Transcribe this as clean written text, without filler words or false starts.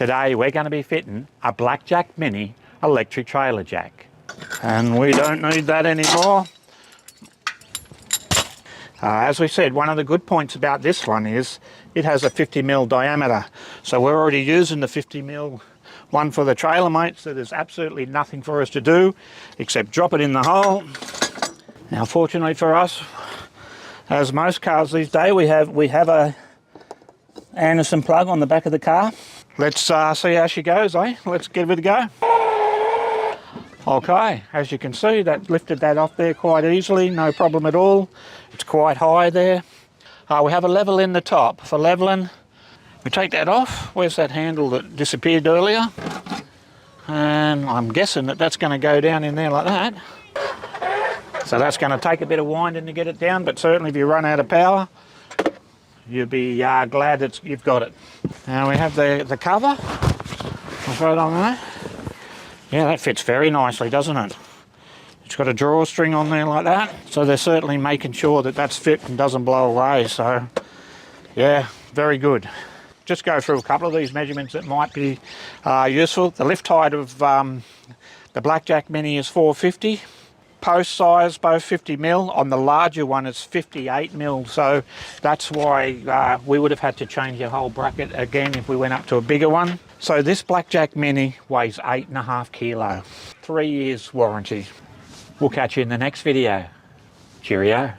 Today we're going to be fitting a Blackjack Mini electric trailer jack. And we don't need that anymore. As we said, one of the good points about this one is it has a 50mm diameter. So we're already using the 50mm one for the trailer, mate, so there's absolutely nothing for us to do except drop it in the hole. Now fortunately for us, as most cars these days, we have a Anderson plug on the back of the car. Let's see how she goes, eh? Let's give it a go. Okay, as you can see, that lifted that off there quite easily, no problem at all. It's quite high there. We have a level in the top. For leveling, we take that off. Where's that handle that disappeared earlier? And I'm guessing that that's going to go down in there like that. So that's going to take a bit of winding to get it down, but certainly if you run out of power, you'll be glad that you've got it. Now we have the cover. I'll throw it on there. Yeah, that fits very nicely, doesn't it? It's got a drawstring on there like that, so they're certainly making sure that that's fit and doesn't blow away. So yeah, very good. Just go through a couple of these measurements that might be useful. The lift height of the Blackjack Mini is 450. Post size, both 50mm. On the larger one, it's 58mm. So that's why we would have had to change the whole bracket again if we went up to a bigger one. So this Blackjack Mini weighs 8.5 kilo. 3 years warranty. We'll catch you in the next video. Cheerio.